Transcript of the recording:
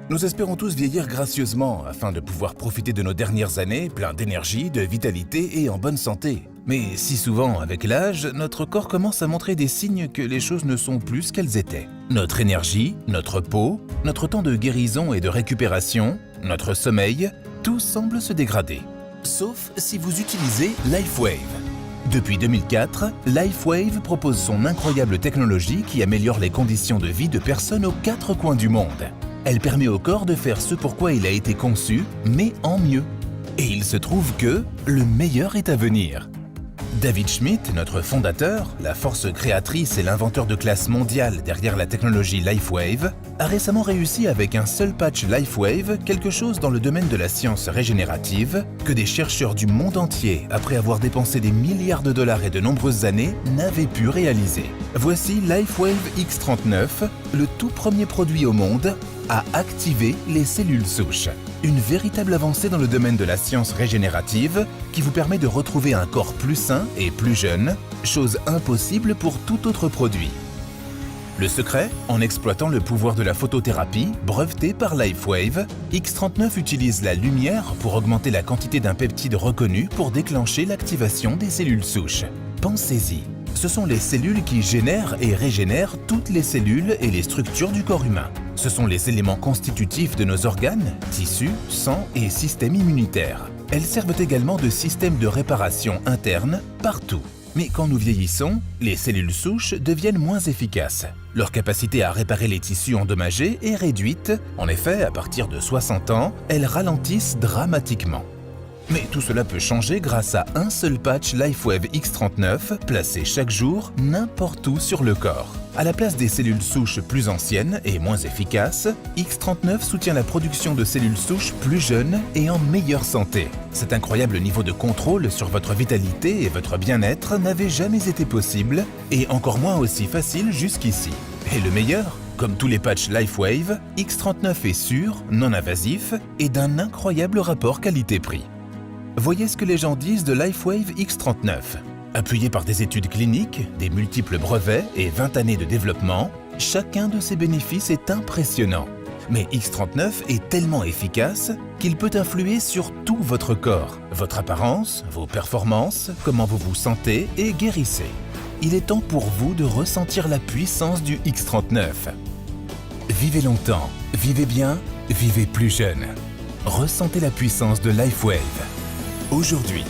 Nous espérons tous vieillir gracieusement afin de pouvoir profiter de nos dernières années plein d'énergie, de vitalité et en bonne santé. Mais si souvent, avec l'âge, notre corps commence à montrer des signes que les choses ne sont plus ce qu'elles étaient. Notre énergie, notre peau, notre temps de guérison et de récupération, notre sommeil, tout semble se dégrader. Sauf si vous utilisez LifeWave. Depuis 2004, LifeWave propose son incroyable technologie qui améliore les conditions de vie de personnes aux 4 coins du monde. Elle permet au corps de faire ce pourquoi il a été conçu, mais en mieux. Et il se trouve que le meilleur est à venir. David Schmidt, notre fondateur, la force créatrice et l'inventeur de classe mondiale derrière la technologie LifeWave, a récemment réussi avec un seul patch LifeWave quelque chose dans le domaine de la science régénérative que des chercheurs du monde entier, après avoir dépensé des milliards de dollars et de nombreuses années, n'avaient pu réaliser. Voici LifeWave X39, le tout premier produit au monde à activer les cellules souches. Une véritable avancée dans le domaine de la science régénérative qui vous permet de retrouver un corps plus sain et plus jeune, chose impossible pour tout autre produit. Le secret, en exploitant le pouvoir de la photothérapie breveté par LifeWave, X39 utilise la lumière pour augmenter la quantité d'un peptide reconnu pour déclencher l'activation des cellules souches. Pensez-y, ce sont les cellules qui génèrent et régénèrent toutes les cellules et les structures du corps humain. Ce sont les éléments constitutifs de nos organes, tissus, sang et système immunitaire. Elles servent également de système de réparation interne partout. Mais quand nous vieillissons, les cellules souches deviennent moins efficaces. Leur capacité à réparer les tissus endommagés est réduite. En effet, à partir de 60 ans, elles ralentissent dramatiquement. Mais tout cela peut changer grâce à un seul patch LifeWave X39 placé chaque jour n'importe où sur le corps. À la place des cellules souches plus anciennes et moins efficaces, X39 soutient la production de cellules souches plus jeunes et en meilleure santé. Cet incroyable niveau de contrôle sur votre vitalité et votre bien-être n'avait jamais été possible et encore moins aussi facile jusqu'ici. Et le meilleur ? Comme tous les patchs LifeWave, X39 est sûr, non invasif et d'un incroyable rapport qualité-prix. Voyez ce que les gens disent de LifeWave X39. Appuyé par des études cliniques, des multiples brevets et 20 années de développement, chacun de ces bénéfices est impressionnant. Mais X39 est tellement efficace qu'il peut influer sur tout votre corps, votre apparence, vos performances, comment vous vous sentez et guérissez. Il est temps pour vous de ressentir la puissance du X39. Vivez longtemps, vivez bien, vivez plus jeune. Ressentez la puissance de LifeWave. Aujourd'hui,